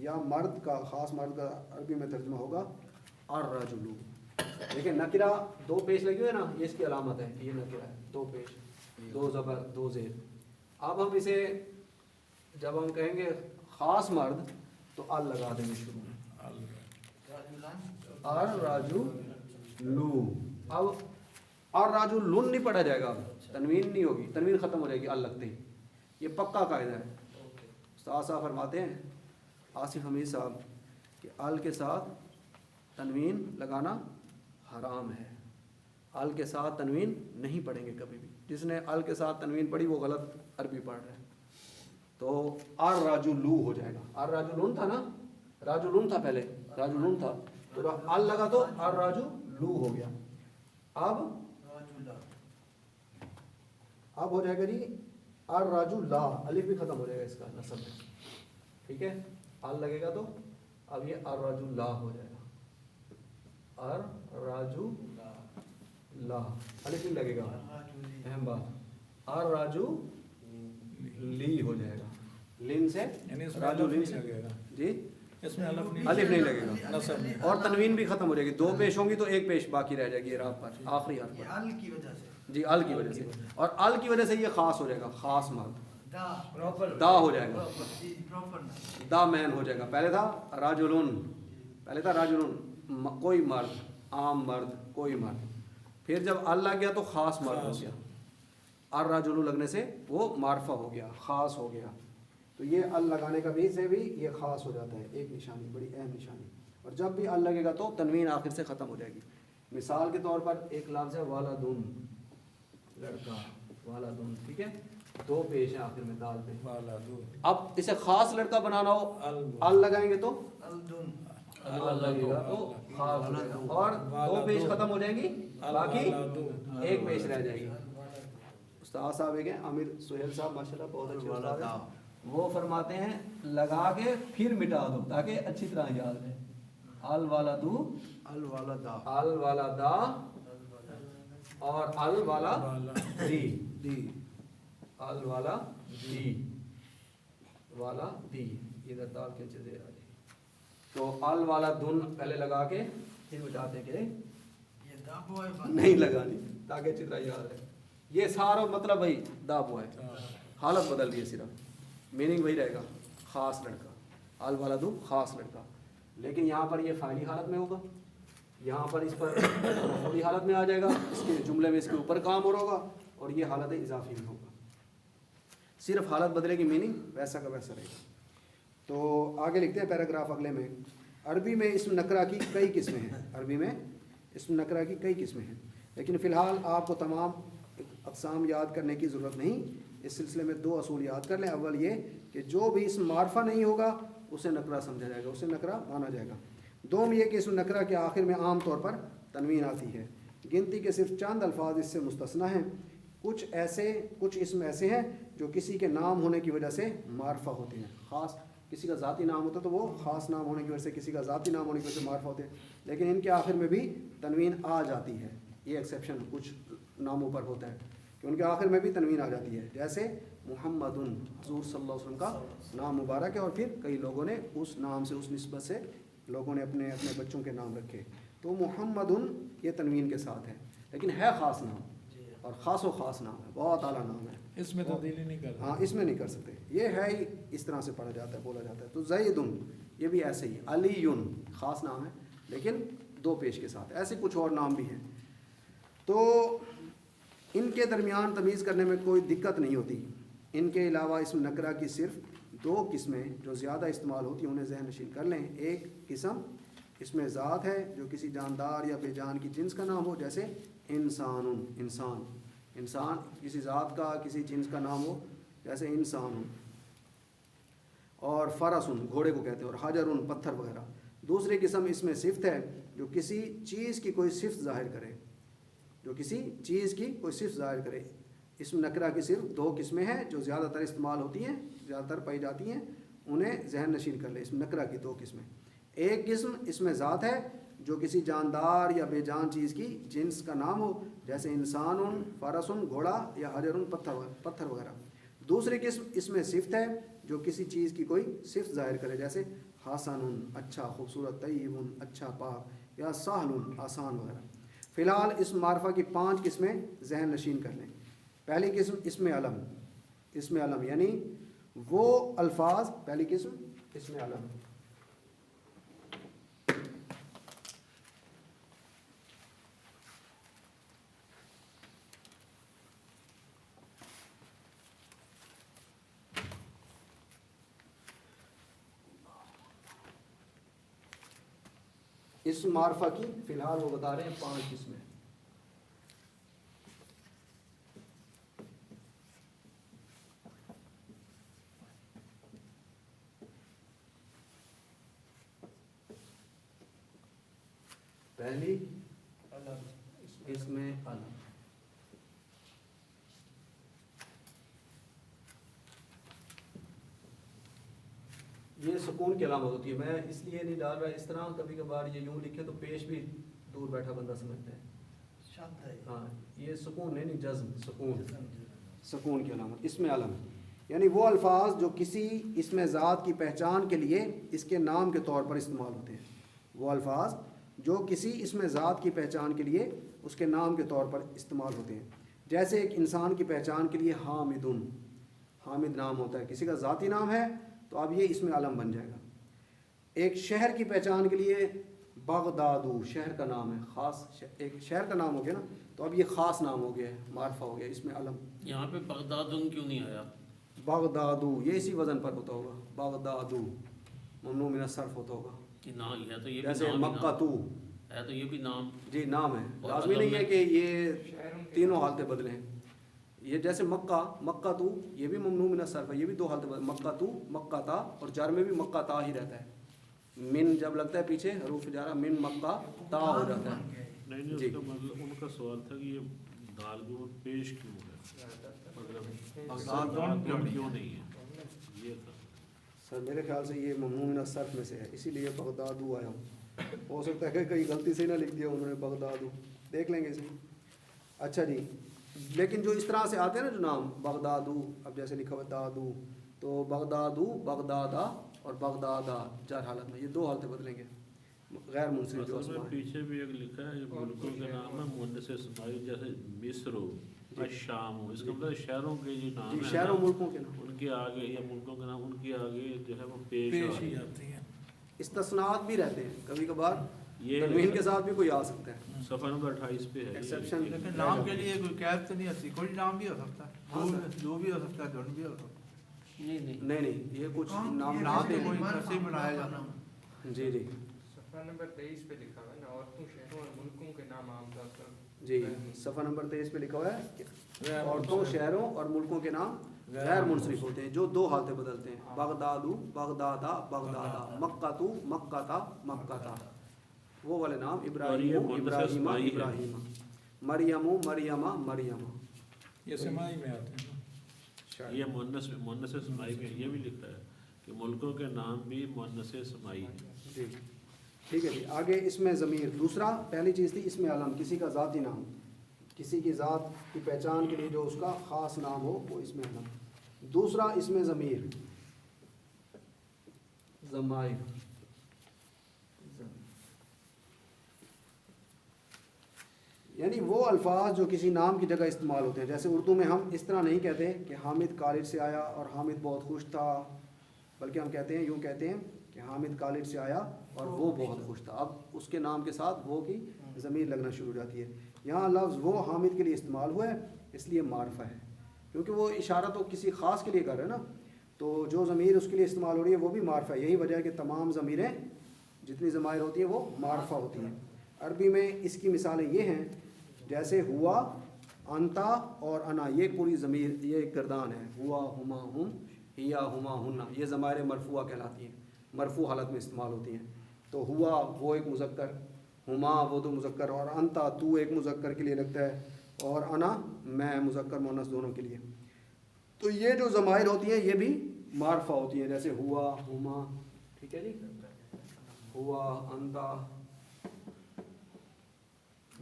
یا مرد کا، خاص مرد کا عربی میں ترجمہ ہوگا الرجل. لیکن نکرہ دو پیش لگی ہوئے نا، یہ اس کی علامت ہے، یہ نکرہ ہے، دو پیش، دو زبر دو زیر. اب ہم اسے جب ہم کہیں گے خاص مرد تو ال لگا دیں گے شروع میں، الرجل. اب الرجل نہیں پڑھا جائے گا، تنوین نہیں ہوگی، تنوین ختم ہو جائے گی ال لگتے ہی. یہ پکا قاعدہ ہے. استاد صاحب فرماتے ہیں آصف حمید صاحب کہ ال کے ساتھ تنوین لگانا حرام ہے. ال کے ساتھ تنوین نہیں پڑھیں گے کبھی بھی. جس نے ال کے ساتھ تنوین پڑھی وہ غلط عربی پڑھ رہا ہے. تو الرجلو ہو جائے گا. الرجلون تھا نا، راجلون تھا پہلے، راجلون تھا، تو ال لگا تو الرجلو ہو گیا. اب ہو جائے گا جی الرجلا، الف بھی ختم ہو جائے گا اس کا نصب میں. ٹھیک ہے، ال لگے گا تو اب یہ الرجلا ہو جائے گا. الرجلا، الف نہیں لگے گا، اہم بات. الرجو لی ہو جائے گا، لن سے راجو لن سے جی اس میں الف نہیں لگے گا. اور تنوین بھی ختم ہو جائے گی. دو پیش ہوں گی تو ایک پیش باقی رہ جائے گی اعراب پر آخری حرف پر. ال کی وجہ سے جی ال کی وجہ سے، اور ال کی وجہ سے یہ خاص ہو جائے گا، خاص مرد دا ہو جائے گا، دا مین ہو جائے گا. پہلے تھا راجلون، پہلے تھا راجلون کوئی مرد، عام مرد کوئی مرد. پھر جب ال لگ گیا تو خاص مرد ہو گیا. الرجل لگنے سے وہ معرفہ ہو گیا، خاص ہو گیا. تو یہ ال لگانے کا بھی سے بھی یہ خاص ہو جاتا ہے، ایک نشانی، بڑی اہم نشانی. اور جب بھی ال لگے گا تو تنوین آخر سے ختم ہو جائے گی. مثال کے طور پر ایک لفظ ہے والدون، لڑکا، والدون. ٹھیک ہے، دو پیش ہیں آخر میں دال پہ. اب اسے خاص لڑکا بنانا ہو ال لگائیں گے تو ال لگے گا تو خاص ہو جائے گا. اور دو پیش ختم ہو جائیں گی، باقی ایک پیش رہ جائے گی. استاد صاحب ایک ہیں عامر سہیل صاحب، ماشاءاللہ بہت اچھے استاد ہیں. وہ فرماتے ہیں لگا کے پھر مٹا دو تاکہ اچھی طرح یاد رہے. الوالدو، الوالدہ، الوالدہ اور الوالا دی، الوالا دی، والا دی. ادھر دال کے چیزیں آ جائیں. تو الوالا دن پہلے لگا کے پھر مٹاتے کہ نہیں لگانی تاکہ اچھی طرح یاد رہے. یہ سارا مطلب وہی داب ہوا ہے، حالت بدل گئی، صرف میننگ وہی رہے گا. خاص لڑکا، الولد خاص لڑکا. لیکن یہاں پر یہ فاعلی حالت میں ہوگا، یہاں پر اس پر مفعولی حالت میں آ جائے گا. اس کے جملے میں اس کے اوپر کام ہو رہا ہوگا، اور یہ حالت اضافی میں ہوگا. صرف حالت بدلے کی، میننگ ویسا کا ویسا رہے گا. تو آگے لکھتے ہیں پیراگراف اگلے میں. عربی میں اسم نکرہ کی کئی قسمیں ہیں. عربی میں اسم نکرہ کی کئی قسمیں ہیں، لیکن فی الحال آپ کو تمام اقسام یاد کرنے کی ضرورت نہیں. اس سلسلے میں دو اصول یاد کر لیں. اول یہ کہ جو بھی اسم معرفہ نہیں ہوگا اسے نکرہ سمجھا جائے گا، اسے نکرہ مانا جائے گا. دوم یہ کہ اسم نکرہ کے آخر میں عام طور پر تنوین آتی ہے. گنتی کے صرف چند الفاظ اس سے مستثنی ہیں. کچھ اسم ایسے ہیں جو کسی کے نام ہونے کی وجہ سے معرفہ ہوتے ہیں. خاص کسی کا ذاتی نام ہوتا ہے تو وہ خاص نام ہونے کی وجہ سے، کسی کا ذاتی نام ہونے کی وجہ سے معرفہ ہوتے ہیں. لیکن ان کے آخر میں بھی تنوین آ جاتی ہے. یہ ایکسیپشن کچھ ناموں پر ہوتا ہے کہ ان کے آخر میں بھی تنوین آ جاتی ہے. جیسے محمد، حضور صلی اللہ علیہ وسلم کا نام مبارک ہے، اور پھر کئی لوگوں نے اس نام سے، اس نسبت سے لوگوں نے اپنے بچوں کے نام رکھے. تو محمد یہ تنوین کے ساتھ ہے، لیکن ہے خاص نام، اور خاص و خاص نام ہے، بہت اعلیٰ نام ہے. اس میں تبدیلی نہیں کر. ہاں اس میں نہیں کر سکتے. یہ ہے ہی اس طرح سے پڑھا جاتا ہے، بولا جاتا ہے. تو زیدن یہ بھی ایسے ہی. علی خاص نام ہے لیکن دو پیش کے ساتھ. ایسے کچھ اور نام بھی ہیں. تو ان کے درمیان تمیز کرنے میں کوئی دقت نہیں ہوتی. ان کے علاوہ اسم نکرہ کی صرف دو قسمیں جو زیادہ استعمال ہوتی ہیں انہیں ذہن نشین کر لیں. ایک قسم اس میں ذات ہے جو کسی جاندار یا بے جان کی جنس کا نام ہو، جیسے انسان، انسان، انسان کسی ذات کا، کسی جنس کا نام ہو، جیسے انسان. اور فرسن گھوڑے کو کہتے ہیں، اور حجر پتھر وغیرہ. دوسری قسم اس میں صفت ہے جو کسی چیز کی کوئی صفت ظاہر کرے، جو کسی چیز کی کوئی صفت ظاہر کرے. اسم نکرہ کی صرف دو قسمیں ہیں جو زیادہ تر استعمال ہوتی ہیں، زیادہ تر پائی جاتی ہیں. انہیں ذہن نشین کر لیں. اسم نکرہ کی دو قسمیں. ایک قسم اس میں ذات ہے جو کسی جاندار یا بے جان چیز کی جنس کا نام ہو، جیسے انسان، فرسن گھوڑا، یا حجر پتھر وغیرہ. دوسری قسم اس میں صفت ہے جو کسی چیز کی کوئی صفت ظاہر کرے، جیسے حسن اچھا، خوبصورت، طیب اچھا، پاک، یا سہل آسان وغیرہ۔ فی الحال اسم معرفہ کی 5 قسمیں ذہن نشین کر لیں۔ پہلی قسم اسم علم، اسم علم یعنی وہ الفاظ، پہلی قسم اسم علم، اسم معرفہ کی فی الحال وہ بتا رہے ہیں 5 قسمیں۔ پہلی اسم علم، یہ سکون کی علامت ہوتی ہے۔ میں اس لیے نہیں ڈال رہا اس طرح، کبھی کبھار یہ یوں لکھے تو پیش بھی دور بیٹھا بندہ سمجھتا ہے۔ شد ہے ہاں یہ سکون نہیں جزم، سکون، سکون کی علامت اسم علم یعنی وہ الفاظ جو کسی اسم ذات کی پہچان کے لیے اس کے نام کے طور پر استعمال ہوتے ہیں، وہ الفاظ جو کسی اسم ذات کی پہچان کے لیے اس کے نام کے طور پر استعمال ہوتے ہیں۔ جیسے ایک انسان کی پہچان کے لیے حامد، حامد نام ہوتا ہے، کسی کا ذاتی نام ہے تو اب یہ اسم علم بن جائے گا۔ ایک شہر کی پہچان کے لیے بغدادو، شہر کا نام ہے، خاص ایک شہر کا نام ہو گیا نا، تو اب یہ خاص نام ہو گیا ہے، معرفہ ہو گیا اسم علم۔ یہاں پہ بغداد کیوں نہیں آیا؟ بغدادو یہ اسی وزن پر ہوتا ہوگا، بغدادو ممنوع من الصرف ہوتا ہوگا، کہ نام ہے تو یہ بھی جیسے نام ہی مکہ تو، نام ہے، تو یہ بھی نام جی نام ہے، اور لازمی نہیں ہے علم کہ یہ تینوں حالتیں بدلیں۔ یہ جیسے مکہ، مکہ تو یہ بھی ممنوع من الصرف ہے، یہ بھی 2 حالتیں بدلیں، مکہ تو، مکہ تا، اور جر میں بھی مکہ تا ہی رہتا ہے، من جب لگتا ہے پیچھے حروف جارہ من مکہ تا ہو جاتا ہے۔ نہیں جی اس کا مطلب ان کا سوال تھا کہ یہ دال کو پیش کیوں ہے، مطلب بغداد کیوں نہیں ہے، یہ تھا۔ سر میرے خیال سے یہ ممنوع من الصرف میں سے ہے، اسی لیے بغدادو آیا ہوں، ہو سکتا ہے کہ کہیں غلطی سے نہ لکھ دیا انہوں نے بغدادو، دیکھ لیں گے اسے۔ اچھا جی، لیکن جو اس طرح سے آتے ہیں نا جو نام بغدادو، اب جیسے لکھا ہوا دادو، تو بغدادو، بغدادا اور بغدادا جر حالت میں، یہ 2 حالتیں بدلیں گے، غیر منصرف جو اصل میں اسماء ہیں۔ پیچھے بھی ایک لکھا ہے، یہ ملکوں کے نام ہے مؤنث اسماعی، جیسے مصر ہو، الشام ہو، اس کا مطلب شہروں کے جو نام جی ہیں شہروں نا، ملکوں کے نام، ان کے آگے، یا ملکوں کے نام ان کے آگے جو ہے وہ پیش پیش ہی آ آتی ہیں۔ استثناءات بھی رہتے ہیں، کبھی کبھار یہ تنوین کے ساتھ بھی کوئی آ سکتا ہے، صفحہ نمبر 28 پہ ہے ایکسیپشن۔ لیکن نام کے لیے کوئی قید تو نہیں ہوتی، کوئی نام بھی ہو سکتا ہے، ہاں سر۔ دو بھی ہو سکتا ہے، دونوں بھی ہو سکتا ہے۔ نہیں نہیں نہیں نہیں یہ کچھ کون- نام یہ نام نام کے ہیں۔ کوئی نصیب بنایا جانا۔ جی جی صفحہ نمبر 23 پہ لکھا ہوا ہے نا، عورتوں، شہروں اور ملکوں کے نام عام طور پر جی صفحہ نمبر 23 پہ لکھا ہوا ہے کہ عورتوں، شہروں اور ملکوں کے نام غیر منصرف ہوتے ہیں، جو 2 حالتیں بدلتے ہیں، بغدادو، بغدادا، بغدادا، مکہ تو، مکہ تا، مکہ تا، وہ والے نام ابراہیم، ابراہیم، ابراہیم، مریم، مریمہ، مریمہ، یہ سماعی میں آتے ہیں۔ یہ مؤنث اسماعی میں یہ بھی لکھا ہے کہ ملکوں کے نام بھی مؤنث اسماعی ہیں۔ جی ٹھیک ہے جی۔ آگے اس میں ضمیر، دوسرا پہلی چیز تھی اسم علم، کسی کا ذاتی نام، کسی کی ذات کی پہچان کے لیے جو اس کا خاص نام ہو وہ اسم علم۔ دوسرا اسم ضمیر، ضمائر، یعنی وہ الفاظ جو کسی نام کی جگہ استعمال ہوتے ہیں۔ جیسے اردو میں ہم اس طرح نہیں کہتے کہ حامد کالج سے آیا اور حامد بہت خوش تھا، بلکہ ہم کہتے ہیں، یوں کہتے ہیں کہ حامد کالج سے آیا اور وہ بہت خوش تھا، اب اس کے نام کے ساتھ وہ کی ضمیر لگنا شروع ہو جاتی ہے۔ یہاں لفظ وہ حامد کے لیے استعمال ہوا ہے، اس لیے معرفہ ہے، کیونکہ وہ اشارہ تو کسی خاص کے لیے کر رہے ہیں نا، تو جو ضمیر اس کے لیے استعمال ہو رہی ہے وہ بھی معرفہ ہے۔ یہی وجہ ہے کہ تمام ضمیریں جتنی ضمائر ہوتی ہیں وہ معرفہ ہوتی ہیں۔ عربی میں اس کی مثالیں یہ ہیں، جیسے ہوا، انتا اور انا، یہ پوری ضمیر، یہ ایک گردان ہے، ہوا، ہما، ہم، ہیا، ہما، ہننا، یہ ضمائر مرفوعہ کہلاتی ہیں، مرفوع حالت میں استعمال ہوتی ہیں۔ تو ہوا وہ ایک مذکر، ہما وہ 2 مذکر، اور انتا تو ایک مذکر کے لیے لگتا ہے، اور انا میں مذکر مؤنث دونوں کے لیے۔ تو یہ جو ضمائر ہوتی ہیں یہ بھی معرفہ ہوتی ہیں، جیسے ہوا، ہما، ٹھیک ہے جی، ہوا، انتا،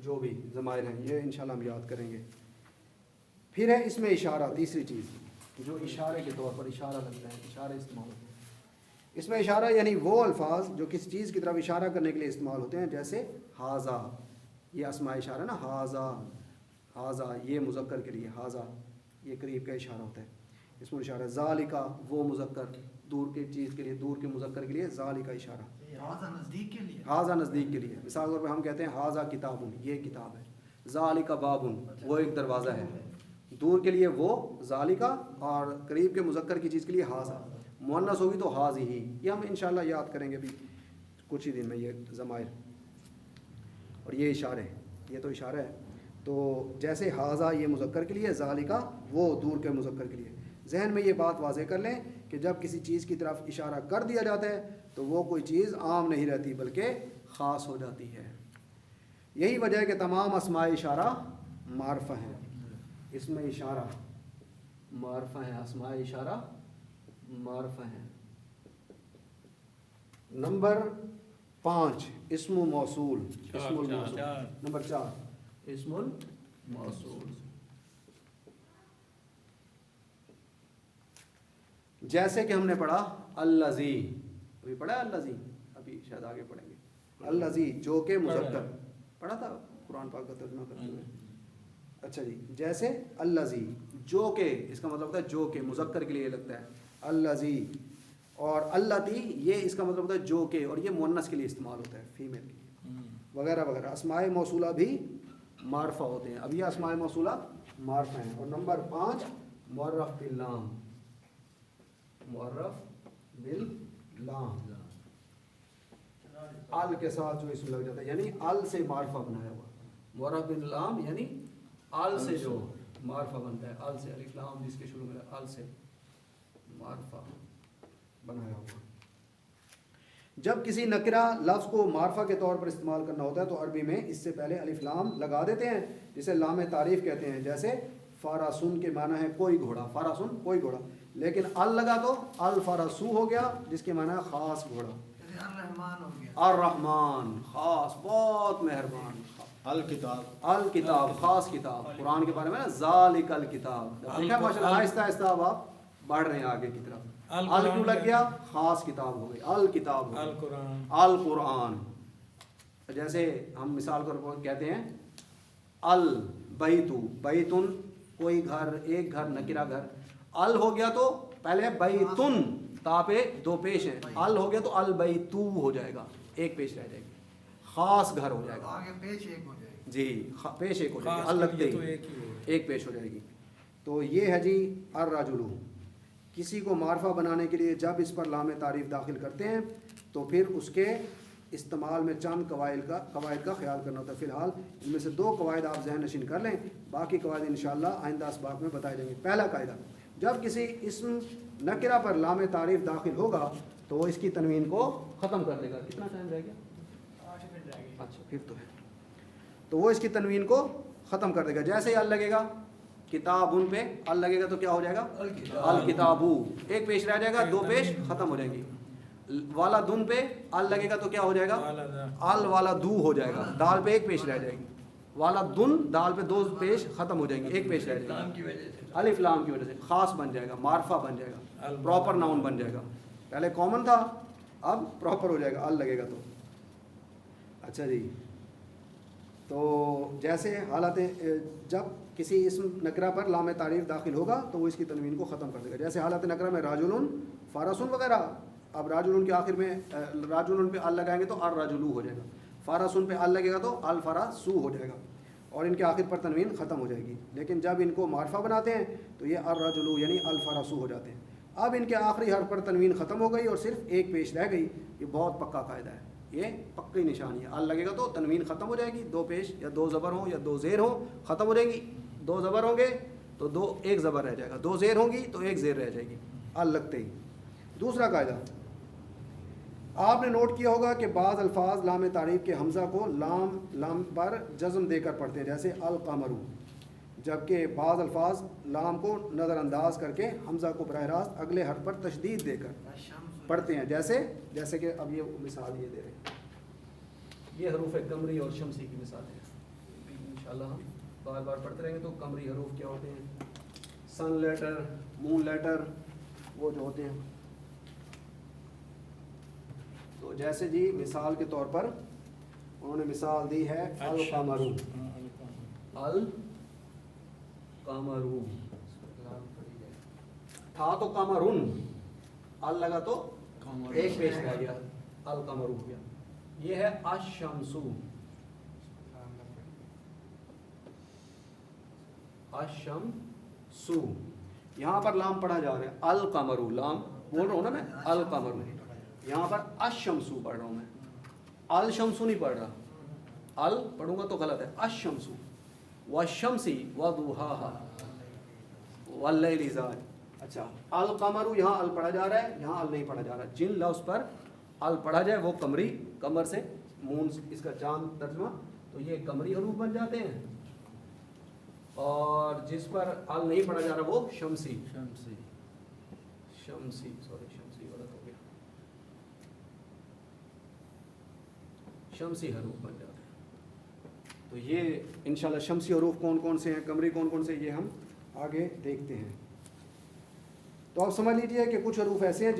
جو بھی ضمائر ہیں یہ انشاءاللہ ہم یاد کریں گے۔ پھر ہے اس میں اشارہ، تیسری چیز جو اشارے کے طور پر اشارہ لگتا ہے، اشارے استعمال ہوتے ہیں۔ اس میں اشارہ یعنی وہ الفاظ جو کسی چیز کی طرف اشارہ کرنے کے لیے استعمال ہوتے ہیں، جیسے حاذا، یہ اسماء اشارہ نا، حاذا، حاذا یہ مذکر کے لیے، حاذا یہ قریب کا اشارہ ہوتا ہے، اس میں اشارہ، ذالکا وہ مذکر دور کی چیز کے لیے، دور کے مذکر کے لیے ذالکا اشارہ، حاضر نزدیک کے لیے، حاذا نزدیک کے لیے، مثال کے طور پہ ہم کہتے ہیں حاذا کتابن یہ کتاب ہے، ذالکا بابن وہ ایک دروازہ ہے، دور کے لیے وہ ذالکا اور قریب کے مذکر کی چیز کے لیے حاذا، مؤنث ہوگی تو حاذی، یہ ہم انشاءاللہ یاد کریں گے بھی کچھ ہی دن میں یہ ضمائر اور یہ اشارے، یہ تو اشارہ ہے، تو جیسے حاذا یہ مذکر کے لیے، ذالکا وہ دور کے مذکر کے لیے، ذہن میں یہ بات واضح کر لیں کہ جب کسی چیز کی طرف اشارہ کر دیا جاتا ہے تو وہ کوئی چیز عام نہیں رہتی بلکہ خاص ہو جاتی ہے۔ یہی وجہ ہے کہ تمام اسماء اشارہ معرفہ ہیں، اسم اشارہ معرفہ ہیں، اسماء اشارہ معرفہ ہیں۔ نمبر 5 اسم موصول، اسم الموصول، نمبر 4 اسم الموصول، جیسے کہ ہم نے پڑھا الذی، ابھی پڑھا ہے الذی، ابھی شاید آگے پڑھیں گے، الذی جو کہ مذکر، پڑھا تھا قرآن پاک کا ترجمہ کرتے ہوئے، اچھا جی، جیسے الذی جو کہ، اس کا مطلب ہوتا ہے جو کہ، مذکر کے لیے لگتا ہے الذی، اور اللاتی یہ اس کا مطلب ہوتا ہے جو کہ، اور یہ مؤنث کے لیے استعمال ہوتا ہے، فیمیل کے لیے، وغیرہ وغیرہ، اسماء موصولہ بھی معرفہ ہوتے ہیں، اب یہ اسماء موصولہ معرفہ ہیں۔ اور نمبر 5 معرف باللام، معرف باللام، ال کے ساتھ جو اسم لگ جاتا ہے، یعنی ال سے معرفہ بنایا ہوا، معرف باللام یعنی ال سے جو معرفہ بنتا ہے، ال سے، الف لام جس کے شروع میں ال سے معرفہ بنایا ہوا۔ جب کسی نکرہ لفظ کو معرفہ کے طور پر استعمال کرنا ہوتا ہے تو عربی میں اس سے پہلے الف لام لگا دیتے ہیں، جسے لام تعریف کہتے ہیں، جیسے فاراسن کے معنی ہے کوئی گھوڑا، فاراسن کوئی گھوڑا، لیکن ال لگا تو الفارسو ہو گیا جس کے معنی ہے خاص گھوڑا، جیسے الرحمن ہو گیا، الرحمن خاص بہت مہربان، الکتاب، الکتاب خاص کتاب، قرآن کے بارے میں نا ذالک الکتاب، دیکھا ماشاءاللہ آہستہ آہستہ اب آپ بڑھ رہے ہیں آگے کی طرف، ال کیوں لگ گیا، خاص کتاب ہو گئی، الکتاب ہو گئی، القرآن، القرآن، جیسے ہم مثال کے طور پر کہتے ہیں البیت، بیتن کوئی گھر، ایک گھر، نکرہ گھر، ال ہو گیا تو پہلے بیتن تا پہ دو پیش ہے، ال ہو گیا تو البیتو ہو جائے گا، ایک پیش رہ جائے گی، خاص گھر ہو جائے گا، آگے پیش ایک ہو جائے گی، جی پیش ایک ہو جائے گی، ال لگتے ہی ایک پیش ہو جائے گی۔ تو یہ ہے جی الرجل، کسی کو معرفہ بنانے کے لیے جب اس پر لام تعریف داخل کرتے ہیں تو پھر اس کے استعمال میں چند قواعد کا خیال کرنا ہوتا ہے۔ فی الحال ان میں سے 2 قواعد آپ ذہن نشین کر لیں، باقی قواعد انشاءاللہ آئندہ اسباق میں بتائے جائیں گے۔ پہلا قاعدہ، جب کسی اسم نکرہ پر لام تعریف داخل ہوگا تو وہ اس کی تنوین کو ختم کر دے گا۔ کتنا ٹائم رہ گیا؟ 8 منٹ رہ گئے، اچھا پھر تو ہے، تو وہ اس کی تنوین کو ختم کر دے گا، جیسے ہی ال لگے گا کتابن پہ ال لگے گا تو کیا ہو جائے گا، الکتابو، ایک پیش رہ جائے گا، 2 پیش ختم ہو جائیں گی، والا دن پہ ال لگے گا تو کیا ہو جائے گا، ال والا دو ہو جائے گا، دال پہ ایک پیش رہ جائے گی، والا دن دال پہ 2 پیش ختم ہو جائیں گی، ایک پیش رہ جائے گا، کی وجہ سے الف لام کی وجہ سے خاص بن جائے گا، معرفہ بن جائے گا، پراپر ناؤن بن جائے گا، پہلے کامن تھا اب پراپر ہو جائے گا ال لگے گا تو۔ اچھا جی، تو جیسے حالت جب کسی اسم نکرہ پر لام تعریف داخل ہوگا تو وہ اس کی تنوین کو ختم کر دے گا، جیسے حالت نکرہ میں راجلن، فارسن وغیرہ، اب راجلن کے آخر میں راجلن پہ ال لگائیں گے تو الرجلو ہو جائے گا، فارسن پہ ال لگے گا تو الفراسو ہو جائے گا، اور ان کے آخر پر تنوین ختم ہو جائے گی۔ لیکن جب ان کو معرفہ بناتے ہیں تو یہ الرجلو یعنی الفراسو ہو جاتے ہیں۔ اب ان کے آخری حرف پر تنوین ختم ہو گئی اور صرف ایک پیش رہ گئی، یہ بہت پکا قاعدہ ہے، یہ پکی نشانی ہے، ال لگے گا تو تنوین ختم ہو جائے گی، 2 پیش یا 2 زبر ہوں یا 2 زیر ہوں ختم ہو جائیں گی، 2 زبر ہوں گے تو 1 زبر رہ جائے گا، 2 زیر ہوں گی تو 1 زیر رہ جائے گی ال لگتے ہی۔ دوسرا قاعدہ، آپ نے نوٹ کیا ہوگا کہ بعض الفاظ لام تعریف کے حمزہ کو لام پر جزم دے کر پڑھتے ہیں، جیسے القمر، جبکہ بعض الفاظ لام کو نظر انداز کر کے حمزہ کو براہ راست اگلے حرف پر تشدید دے کر پڑھتے ہیں، جیسے کہ اب یہ مثال یہ دے رہے ہیں، یہ حروف قمری اور شمسی کی مثال ہے، انشاءاللہ ہم بار بار پڑھتے رہیں گے۔ تو قمری حروف کیا ہوتے ہیں، سن لیٹر، مون لیٹر، وہ جو ہوتے ہیں تو جیسے جی مثال کے طور پر انہوں نے مثال دی ہے القمرو، القمرو تھا تو قمرن، ال لگا تو ایک پیش رہ گیا، القمرو ہو گیا. یہ ہے الشمسو، الشمسو، یہاں پر لام پڑھا جا رہا ہے القمرو، لام بول رہا ہوں نا میں القمرو، یہاں پر الشمسو پڑھ رہا ہوں میں، الشمسو نہیں پڑھ رہا، ال پڑھوں گا تو غلط ہے، الشمسو والشمسی وضحاها واللیل اذا. اچھا القمرو یہاں ال پڑھا جا رہا ہے، یہاں ال نہیں پڑھا جا رہا. جن لفظ پر ال پڑھا جائے وہ قمری، قمر سے مون اس کا چاند ترجمہ، تو یہ قمری حروف بن جاتے ہیں، اور جس پر ال نہیں پڑھا جا رہا وہ شمسی، شمسی سوری شمسی غلط ہو گیا، شمسی حروف بن جاتے ہیں. تو یہ انشاءاللہ شمسی حروف کون کون سے ہیں، قمری کون کون سے، یہ ہم آگے دیکھتے ہیں. تو آپ سمجھ لیجئے کہ کچھ حروف ایسے ہیں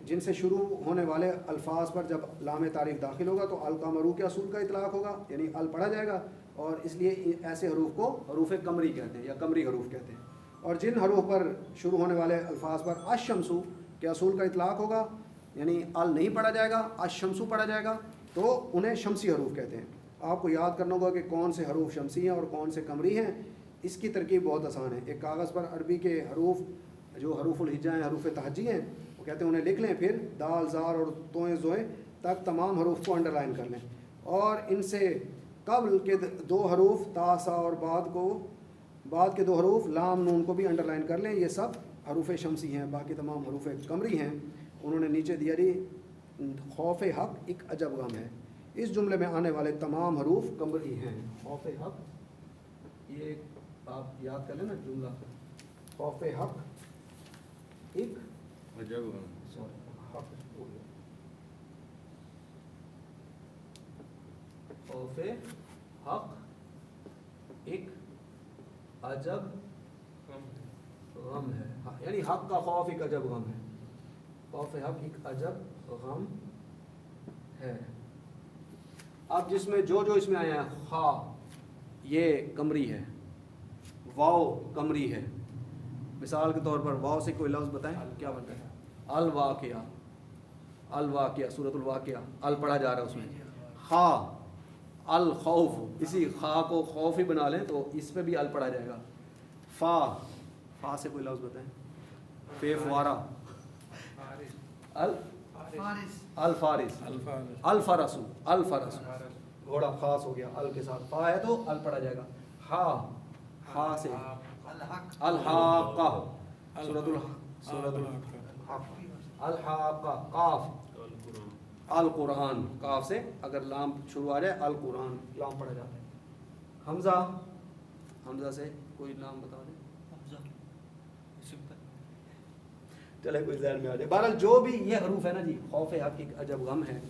جن سے شروع ہونے والے الفاظ پر جب لام تعریف داخل ہوگا تو القمرو کے اصول کا اطلاق ہوگا، یعنی ال پڑھا جائے گا، اور اس لیے ایسے حروف کو حروف قمری کہتے ہیں یا قمری حروف کہتے ہیں. اور جن حروف پر شروع ہونے والے الفاظ پر الشمسو کے اصول کا اطلاق ہوگا، یعنی ال نہیں پڑھا جائے گا، الشمسو پڑھا جائے گا، تو انہیں شمسی حروف کہتے ہیں. آپ کو یاد کرنا ہوگا کہ کون سے حروف شمسی ہیں اور کون سے قمری ہیں. اس کی ترکیب بہت آسان ہے. ایک کاغذ پر عربی کے حروف جو حروف الہجا ہیں، حروف تہجی ہیں، وہ کہتے ہیں انہیں لکھ لیں، پھر دال زار اور توئیں زوئیں تک تمام حروف کو انڈر لائن کر لیں، اور ان سے قبل کے دو حروف تا سا اور بعد کے دو حروف لام نون کو بھی انڈر لائن کر لیں. یہ سب حروف شمسی ہیں. باقی تمام حروف قمری ہیں. انہوں نے نیچے دیا جی خوف حق ایک عجب غم ہے. اس جملے میں آنے والے تمام حروف قمری ہیں. خوف حق، یہ آپ یاد کر لیں نا جملہ، خوف حق ایک عجب حق ہو گیا، خوف حق ایک عجب غم ہے، یعنی حق کا خوف ایک عجب غم ہے. خوف حق ایک عجب غم ہے. اب جس میں جو اس میں آیا ہے، خا یہ قمری ہے، واو قمری ہے. مثال کے طور پر واو سے کوئی لفظ بتائیں کیا بنتا ہے؟ الواقعہ، الواقعہ، سورۃ الواقعہ، ال پڑھا جا رہا ہے اس میں. خا الخوف، اسی خا کو خوف ہی بنا لیں تو اس پہ بھی ال پڑھا جائے گا. فا سے کوئی لفظ بتائیں. فے فوارہ، الفارس، الفرسو، الفرس گھوڑا خاص ہو گیا ال کے ساتھ. فا ہے تو ال پڑھا جائے گا. ہا سے الحاقہ، سورۃ الحاقہ. قاف القرآن، قاف سے اگر لام شروع آ جائے القرآن لام پڑھا جاتا ہے. حمزہ سے کوئی لام بتا دیں، چلے کوئی ذہن میں آ جائے. بہرحال جو بھی یہ حروف ہے نا جی، خوف حق ایک عجب غم ہے،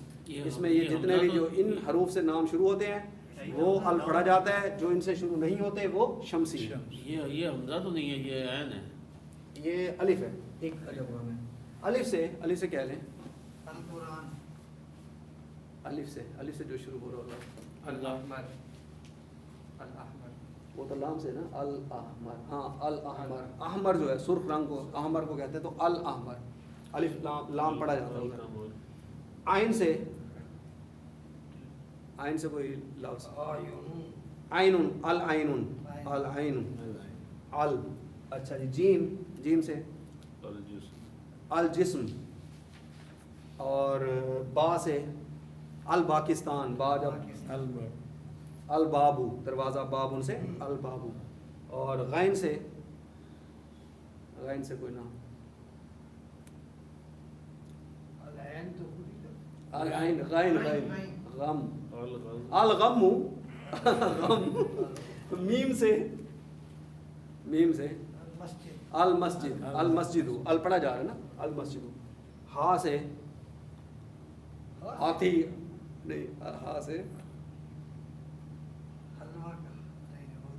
اس میں یہ جتنے بھی جو ان حروف سے نام شروع ہوتے ہیں وہ ال پڑھا جاتا ہے، جو ان سے شروع نہیں ہوتے وہ شمسی ہے. یہ حمزہ تو نہیں ہے، یہ عین ہے. یہ الف ہے، ایک عجب غم ہے. الف سے کہہ لیں، القرآن، الف سے جو شروع ہو رہا ہوگا الاحمر، الاحمر وہ تو لام سے نا، الاحمر. ہاں الاحمر، احمر جو ہے سرخ رنگ کو احمر کو کہتے ہیں، تو الاحمر الف لام پڑھا جاتا ہے. عین سے کوئی لفظ، عین، العین، العین، ال. اچھا جی، جیم سے الجسم، اور با سے الباکستان، با جب البابو، دروازہ باب ان سے البابو. اور غین سے کوئی نام، العین، غین، غم، الغم، غم. میم سے المسجد، المسجد ال پڑھا جا رہا ہے نا، المسجد. ہا سے ہاتھی، نہیں ہا سے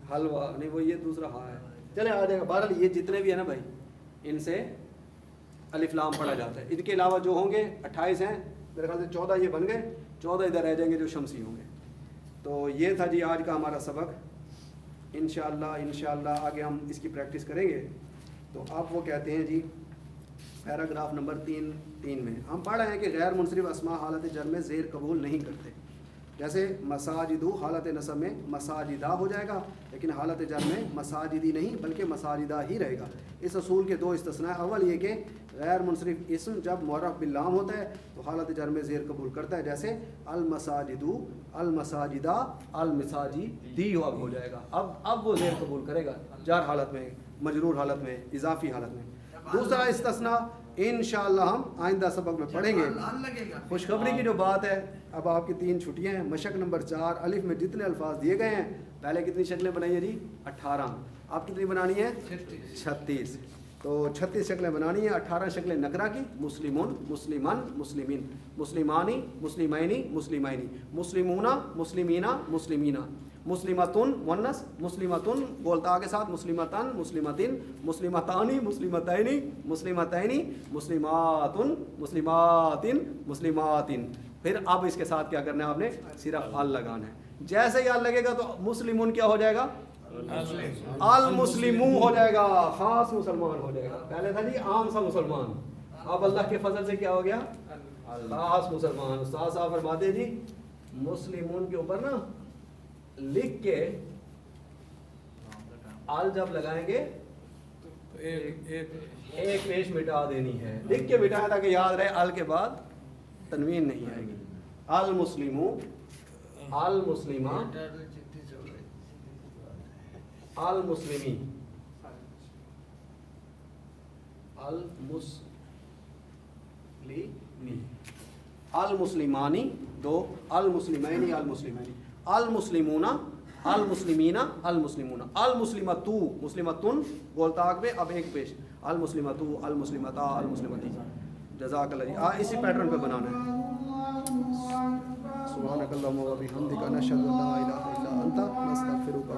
حلوہ، نہیں وہ یہ دوسرا ہا ہے. چلے آ جائے گا. بہرحال یہ جتنے بھی ہیں نا بھائی، ان سے الف لام پڑھا جاتا ہے. ان کے علاوہ جو ہوں گے 28 ہیں، میرے خیال سے 14 یہ بن گئے, 14 ادھر رہ جائیں گے جو شمسی ہوں گے. تو یہ تھا جی آج کا ہمارا سبق. انشاءاللہ آگے ہم اس کی پریکٹس کریں گے. تو اب وہ کہتے ہیں جی پیراگراف نمبر 3 میں ہم پڑھ رہے ہیں کہ غیر منصرف اسماء حالت جر میں زیر قبول نہیں کرتے. جیسے مساجدو حالت نصب میں مساجدہ ہو جائے گا, لیکن حالت جر میں مساجدی نہیں بلکہ مساجدہ ہی رہے گا. اس اصول کے 2 استثناء. اول یہ کہ غیر منصرف اسم جب معرف باللام ہوتا ہے تو حالت جر میں زیر قبول کرتا ہے. جیسے المساجدو, المساجدہ, المساجدی اب ہو جائے گا. اب وہ زیر قبول کرے گا جار حالت میں, مجرور حالت میں, اضافی حالت میں. دوسرا استثناء انشاءاللہ ہم آئندہ سبق میں پڑھیں گے. خوشخبری کی جو بات ہے, اب آپ کی 3 چھٹیاں ہیں. مشق نمبر 4 الف میں جتنے الفاظ دیے گئے ہیں, پہلے کتنی شکلیں بنائی ہیں جی 18, آپ کتنی بنانی ہے 36. تو 36 شکلیں بنانی ہیں. 18 شکلیں نکرہ کی, مسلمون, مسلمان, مسلمین, مسلمانی, مسلمینی, مسلمینی, مسلمونہ, مسلمینہ, مسلمینہ, مسلمتن مؤنث, مسلمتن بولتا آگے ساتھ, مسلمتن, مسلمتن, مسلمتانی, مسلمتینی, مسلمتینی, مسلماتن, مسلماتن, مسلماتن. پھر اب اس کے ساتھ کیا کرنا ہے آپ نے, صرف ال لگانا ہے. جیسے ہی ال لگے گا تو مسلمون کیا ہو جائے گا, المسلمو ہو جائے گا, خاص مسلمان ہو جائے گا. پہلے تھا جی عام سا مسلمان, اب اللہ کے فضل سے کیا ہو گیا, خاص مسلمان. استاد صاحب فرماتے جی مسلمون کے اوپر نا لکھ کے آل جب لگائیں گے تو ایک پیش مٹا دینی ہے. لکھ کے مٹائیں تاکہ یاد رہے, آل کے بعد تنوین نہیں آئے گی. المسلمو, المسلمہ, المسلمی, المسلمانی 2, المسلمینی, المسلمینی, المسلمون, المسلمین, المسلمون, المسلمتو, مسلمتن بولتا آگ میں, اب ایک پیش, المسلمتو, المسلمتا, المسلمتی. جزاک اللہ جی. اسی پیٹرن پہ بنانا ہے. سبحانک اللہم و بحمدک نشہد ان لا الہ الا انت نستغفرک